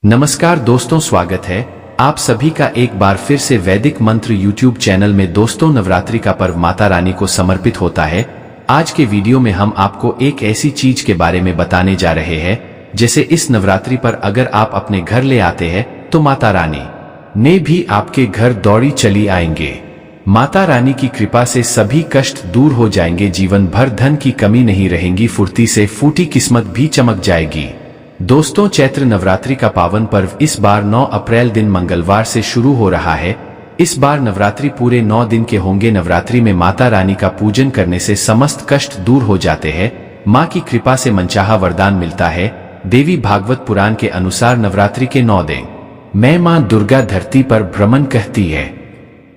नमस्कार दोस्तों, स्वागत है आप सभी का एक बार फिर से वैदिक मंत्र यूट्यूब चैनल में। दोस्तों, नवरात्रि का पर्व माता रानी को समर्पित होता है। आज के वीडियो में हम आपको एक ऐसी चीज के बारे में बताने जा रहे हैं, जैसे इस नवरात्रि पर अगर आप अपने घर ले आते हैं तो माता रानी ने भी आपके घर दौड़ी चली आएंगे। माता रानी की कृपा से सभी कष्ट दूर हो जाएंगे, जीवन भर धन की कमी नहीं रहेगी, फुर्ती से फूटी किस्मत भी चमक जाएगी। दोस्तों, चैत्र नवरात्रि का पावन पर्व इस बार 9 अप्रैल दिन मंगलवार से शुरू हो रहा है। इस बार नवरात्रि पूरे 9 दिन के होंगे। नवरात्रि में माता रानी का पूजन करने से समस्त कष्ट दूर हो जाते हैं, माँ की कृपा से मनचाहा वरदान मिलता है। देवी भागवत पुराण के अनुसार नवरात्रि के 9 दिन में माँ दुर्गा धरती पर भ्रमण कहती है।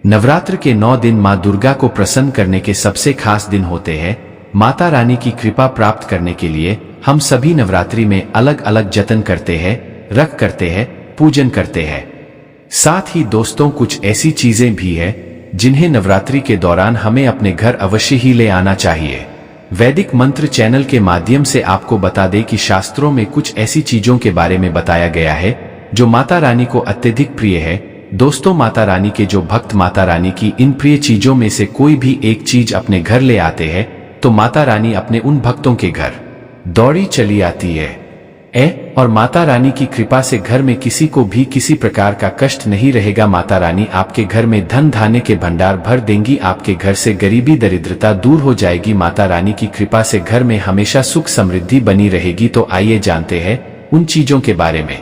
नवरात्र के 9 दिन माँ दुर्गा को प्रसन्न करने के सबसे खास दिन होते हैं। माता रानी की कृपा प्राप्त करने के लिए हम सभी नवरात्रि में अलग अलग जतन करते हैं, रख करते हैं, पूजन करते हैं। साथ ही दोस्तों, कुछ ऐसी चीजें भी हैं जिन्हें नवरात्रि के दौरान हमें अपने घर अवश्य ही ले आना चाहिए। वैदिक मंत्र चैनल के माध्यम से आपको बता दें कि शास्त्रों में कुछ ऐसी चीजों के बारे में बताया गया है जो माता रानी को अत्यधिक प्रिय है। दोस्तों, माता रानी के जो भक्त माता रानी की इन प्रिय चीजों में से कोई भी एक चीज अपने घर ले आते हैं तो माता रानी अपने उन भक्तों के घर दौड़ी चली आती है और माता रानी की कृपा से घर में किसी को भी किसी प्रकार का कष्ट नहीं रहेगा। माता रानी आपके घर में धन धान्य के भंडार भर देंगी, आपके घर से गरीबी दरिद्रता दूर हो जाएगी। माता रानी की कृपा से घर में हमेशा सुख समृद्धि बनी रहेगी। तो आइए जानते हैं उन चीजों के बारे में।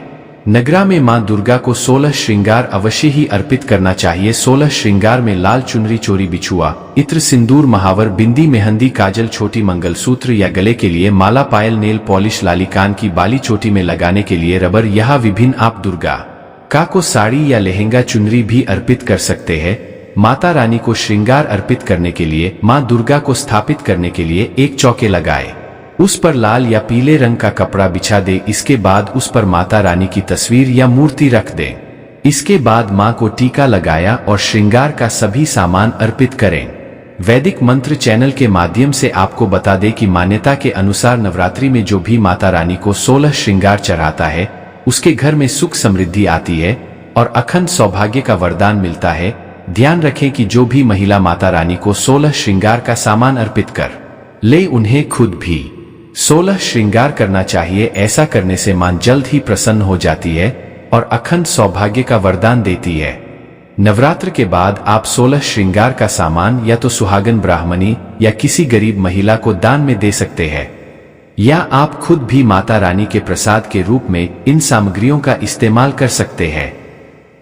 नगरा में मां दुर्गा को 16 श्रृंगार अवश्य ही अर्पित करना चाहिए। 16 श्रृंगार में लाल चुनरी, चोरी, बिछुआ, इत्र, सिंदूर, महावर, बिंदी, मेहंदी, काजल, छोटी मंगलसूत्र या गले के लिए माला, पायल, नेल पॉलिश, लाली, कान की बाली, चोटी में लगाने के लिए रबर, यह विभिन्न आप दुर्गा का को साड़ी या लहंगा, चुनरी भी अर्पित कर सकते हैं। माता रानी को श्रृंगार अर्पित करने के लिए माँ दुर्गा को स्थापित करने के लिए एक चौके लगाए, उस पर लाल या पीले रंग का कपड़ा बिछा दे। इसके बाद उस पर माता रानी की तस्वीर या मूर्ति रख दे। इसके बाद मां को टीका लगाया और श्रृंगार का सभी सामान अर्पित करें। वैदिक मंत्र चैनल के माध्यम से आपको बता दें कि मान्यता के अनुसार नवरात्रि में जो भी माता रानी को 16 श्रृंगार चढ़ाता है उसके घर में सुख समृद्धि आती है और अखंड सौभाग्य का वरदान मिलता है। ध्यान रखें कि जो भी महिला माता रानी को 16 श्रृंगार का सामान अर्पित कर ले, उन्हें खुद भी 16 श्रृंगार करना चाहिए। ऐसा करने से मां जल्द ही प्रसन्न हो जाती है और अखंड सौभाग्य का वरदान देती है। नवरात्र के बाद आप 16 श्रृंगार का सामान या तो सुहागन ब्राह्मणी या किसी गरीब महिला को दान में दे सकते हैं, या आप खुद भी माता रानी के प्रसाद के रूप में इन सामग्रियों का इस्तेमाल कर सकते हैं।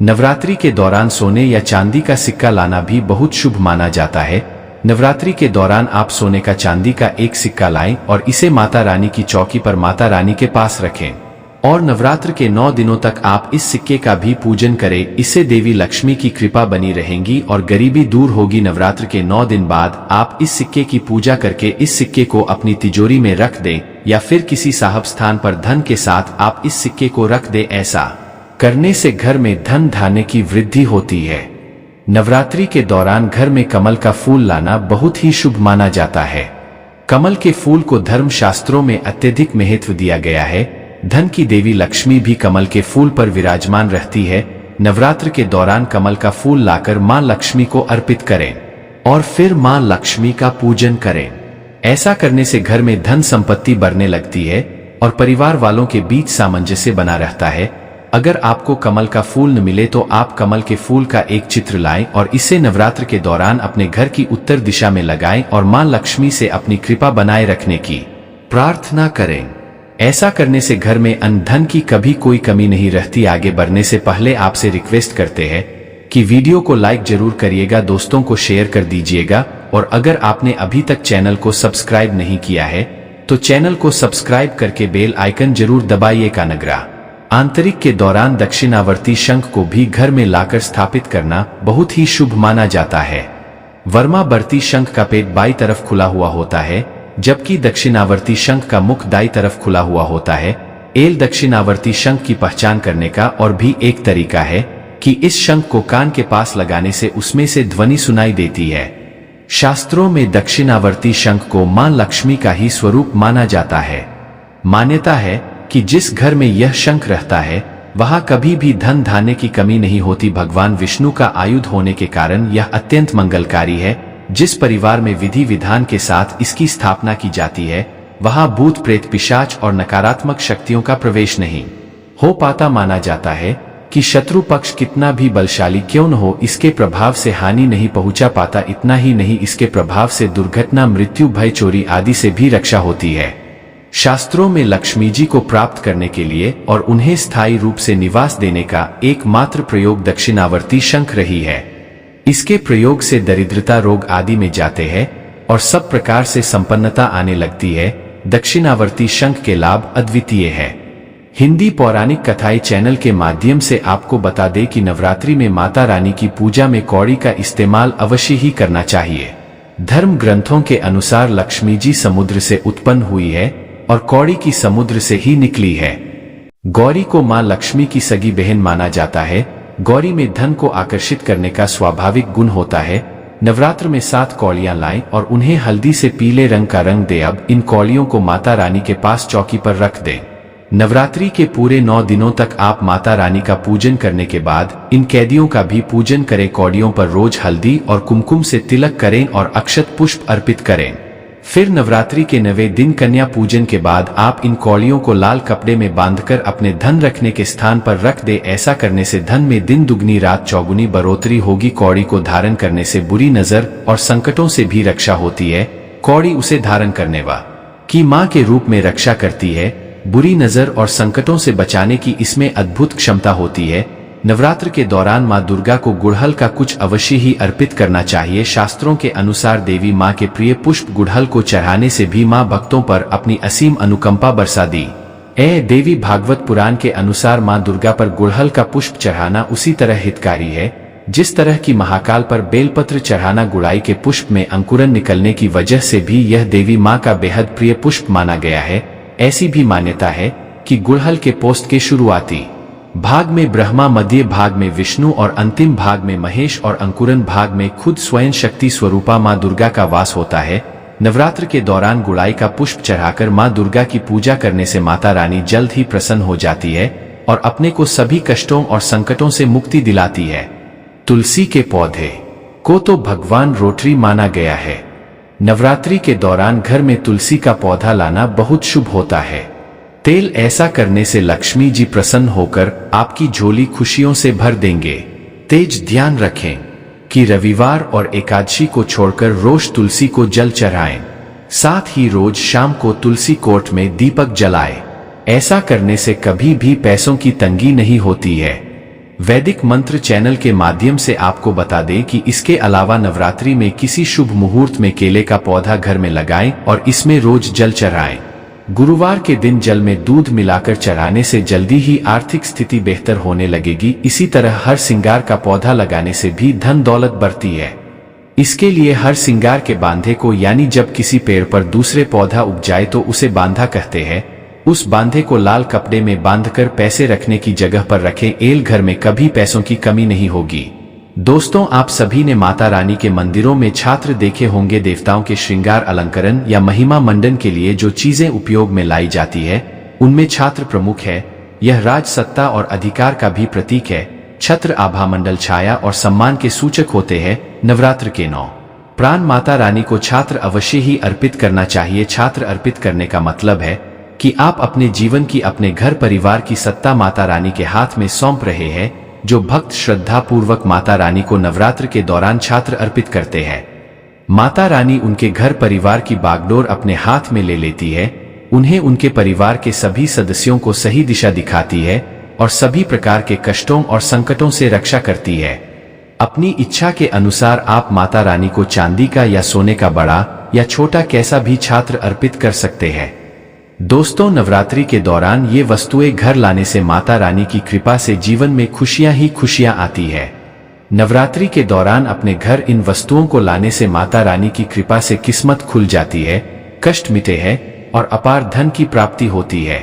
नवरात्रि के दौरान सोने या चांदी का सिक्का लाना भी बहुत शुभ माना जाता है। नवरात्रि के दौरान आप सोने का चांदी का एक सिक्का लाएं और इसे माता रानी की चौकी पर माता रानी के पास रखें और नवरात्र के 9 दिनों तक आप इस सिक्के का भी पूजन करें। इससे देवी लक्ष्मी की कृपा बनी रहेगी और गरीबी दूर होगी। नवरात्र के 9 दिन बाद आप इस सिक्के की पूजा करके इस सिक्के को अपनी तिजोरी में रख दें या फिर किसी साहब स्थान पर धन के साथ आप इस सिक्के को रख दें। ऐसा करने से घर में धन धान्य की वृद्धि होती है। नवरात्रि के दौरान घर में कमल का फूल लाना बहुत ही शुभ माना जाता है। कमल के फूल को धर्म शास्त्रों में अत्यधिक महत्व दिया गया है। धन की देवी लक्ष्मी भी कमल के फूल पर विराजमान रहती है। नवरात्र के दौरान कमल का फूल लाकर मां लक्ष्मी को अर्पित करें और फिर मां लक्ष्मी का पूजन करें। ऐसा करने से घर में धन संपत्ति बढ़ने लगती है और परिवार वालों के बीच सामंजस्य बना रहता है। अगर आपको कमल का फूल न मिले तो आप कमल के फूल का एक चित्र लाएं और इसे नवरात्र के दौरान अपने घर की उत्तर दिशा में लगाएं और मां लक्ष्मी से अपनी कृपा बनाए रखने की प्रार्थना करें। ऐसा करने से घर में अन्न धन की कभी कोई कमी नहीं रहती। आगे बढ़ने से पहले आपसे रिक्वेस्ट करते हैं कि वीडियो को लाइक जरूर करिएगा, दोस्तों को शेयर कर दीजिएगा और अगर आपने अभी तक चैनल को सब्सक्राइब नहीं किया है तो चैनल को सब्सक्राइब करके बेल आइकन जरूर दबाइएगा। नगरा आंतरिक के दौरान दक्षिणावर्ती शंख को भी घर में लाकर स्थापित करना बहुत ही शुभ माना जाता है। वर्मावर्ती शंख का पेट बाईं तरफ खुला हुआ होता है, जबकि दक्षिणावर्ती शंख का मुख दाईं तरफ खुला हुआ होता है। दक्षिणावर्ती शंख की पहचान करने का और भी एक तरीका है कि इस शंख को कान के पास लगाने से उसमें से ध्वनि सुनाई देती है। शास्त्रों में दक्षिणावर्ती शंख को मां लक्ष्मी का ही स्वरूप माना जाता है। मान्यता है कि जिस घर में यह शंख रहता है वहां कभी भी धन धान्य की कमी नहीं होती। भगवान विष्णु का आयुध होने के कारण यह अत्यंत मंगलकारी है। जिस परिवार में विधि विधान के साथ इसकी स्थापना की जाती है वहां भूत प्रेत पिशाच और नकारात्मक शक्तियों का प्रवेश नहीं हो पाता। माना जाता है कि शत्रु पक्ष कितना भी बलशाली क्यों न हो, इसके प्रभाव से हानि नहीं पहुंचा पाता। इतना ही नहीं, इसके प्रभाव से दुर्घटना, मृत्यु, भय, चोरी आदि से भी रक्षा होती है। शास्त्रों में लक्ष्मी जी को प्राप्त करने के लिए और उन्हें स्थायी रूप से निवास देने का एकमात्र प्रयोग दक्षिणावर्ती शंख रही है। इसके प्रयोग से दरिद्रता, रोग आदि में जाते हैं और सब प्रकार से संपन्नता आने लगती है। दक्षिणावर्ती शंख के लाभ अद्वितीय है। हिंदी पौराणिक कथाएं चैनल के माध्यम से आपको बता दें कि नवरात्रि में माता रानी की पूजा में कौड़ी का इस्तेमाल अवश्य ही करना चाहिए। धर्म ग्रंथों के अनुसार लक्ष्मी जी समुद्र से उत्पन्न हुई है और कौड़ी की समुद्र से ही निकली है। गौरी को मां लक्ष्मी की सगी बहन माना जाता है। गौरी में धन को आकर्षित करने का स्वाभाविक गुण होता है। नवरात्र में 7 कौड़ियां लाएं और उन्हें हल्दी से पीले रंग का रंग दें। अब इन कौड़ियों को माता रानी के पास चौकी पर रख दें। नवरात्रि के पूरे 9 दिनों तक आप माता रानी का पूजन करने के बाद इन कैदियों का भी पूजन करें। कौड़ियों पर रोज हल्दी और कुमकुम से तिलक करें और अक्षत पुष्प अर्पित करें। फिर नवरात्रि के 9वें दिन कन्या पूजन के बाद आप इन कौड़ियों को लाल कपड़े में बांधकर अपने धन रखने के स्थान पर रख दे। ऐसा करने से धन में दिन दुगनी रात चौगुनी बढ़ोतरी होगी। कौड़ी को धारण करने से बुरी नजर और संकटों से भी रक्षा होती है। कौड़ी उसे धारण करने की मां के रूप में रक्षा करती है। बुरी नजर और संकटों से बचाने की इसमें अद्भुत क्षमता होती है। नवरात्र के दौरान मां दुर्गा को गुड़हल का कुछ अवश्य ही अर्पित करना चाहिए। शास्त्रों के अनुसार देवी मां के प्रिय पुष्प गुड़हल को चढ़ाने से भी मां भक्तों पर अपनी असीम अनुकंपा बरसा दी। देवी भागवत पुराण के अनुसार मां दुर्गा पर गुड़हल का पुष्प चढ़ाना उसी तरह हितकारी है जिस तरह की महाकाल पर बेलपत्र चढ़ाना गुड़ाई के पुष्प में अंकुरन निकलने की वजह से भी यह देवी मां का बेहद प्रिय पुष्प माना गया है। ऐसी भी मान्यता है कि गुड़हल के पोस्त के शुरुआती भाग में ब्रह्मा, मध्य भाग में विष्णु और अंतिम भाग में महेश और अंकुरन भाग में खुद स्वयं शक्ति स्वरूपा मां दुर्गा का वास होता है। नवरात्र के दौरान गुड़ाई का पुष्प चढ़ाकर मां दुर्गा की पूजा करने से माता रानी जल्द ही प्रसन्न हो जाती है और अपने को सभी कष्टों और संकटों से मुक्ति दिलाती है। तुलसी के पौधे को तो भगवान रोटरी माना गया है। नवरात्रि के दौरान घर में तुलसी का पौधा लाना बहुत शुभ होता है। तेल ऐसा करने से लक्ष्मी जी प्रसन्न होकर आपकी झोली खुशियों से भर देंगे। तेज ध्यान रखें कि रविवार और एकादशी को छोड़कर रोज तुलसी को जल चढ़ाएं। साथ ही रोज शाम को तुलसी कोट में दीपक जलाएं। ऐसा करने से कभी भी पैसों की तंगी नहीं होती है। वैदिक मंत्र चैनल के माध्यम से आपको बता दें कि इसके अलावा नवरात्रि में किसी शुभ मुहूर्त में केले का पौधा घर में लगाएं और इसमें रोज जल चढ़ाएं। गुरुवार के दिन जल में दूध मिलाकर चढ़ाने से जल्दी ही आर्थिक स्थिति बेहतर होने लगेगी। इसी तरह हर सिंगार का पौधा लगाने से भी धन दौलत बढ़ती है। इसके लिए हर सिंगार के बांधे को यानी जब किसी पेड़ पर दूसरे पौधा उग जाए तो उसे बांधा कहते हैं। उस बांधे को लाल कपड़े में बांधकर पैसे रखने की जगह पर रखें। घर में कभी पैसों की कमी नहीं होगी। दोस्तों, आप सभी ने माता रानी के मंदिरों में छात्र देखे होंगे। देवताओं के श्रृंगार, अलंकरण या महिमा मंडन के लिए जो चीजें उपयोग में लाई जाती है उनमें छात्र प्रमुख है। यह राज, सत्ता और अधिकार का भी प्रतीक है। छत्र, आभा, मंडल, छाया और सम्मान के सूचक होते हैं। नवरात्र के 9 प्राण माता रानी को छात्र अवश्य ही अर्पित करना चाहिए। छात्र अर्पित करने का मतलब है कि आप अपने जीवन की, अपने घर परिवार की सत्ता माता रानी के हाथ में सौंप रहे हैं। जो भक्त श्रद्धा पूर्वक माता रानी को नवरात्र के दौरान छात्र अर्पित करते हैं, माता रानी उनके घर परिवार की बागडोर अपने हाथ में ले लेती है। उन्हें उनके परिवार के सभी सदस्यों को सही दिशा दिखाती है और सभी प्रकार के कष्टों और संकटों से रक्षा करती है। अपनी इच्छा के अनुसार आप माता रानी को चांदी का या सोने का बड़ा या छोटा कैसा भी छात्र अर्पित कर सकते हैं। दोस्तों, नवरात्रि के दौरान ये वस्तुएं घर लाने से माता रानी की कृपा से जीवन में खुशियां ही खुशियां आती है। नवरात्रि के दौरान अपने घर इन वस्तुओं को लाने से माता रानी की कृपा से किस्मत खुल जाती है, कष्ट मिटे हैं और अपार धन की प्राप्ति होती है।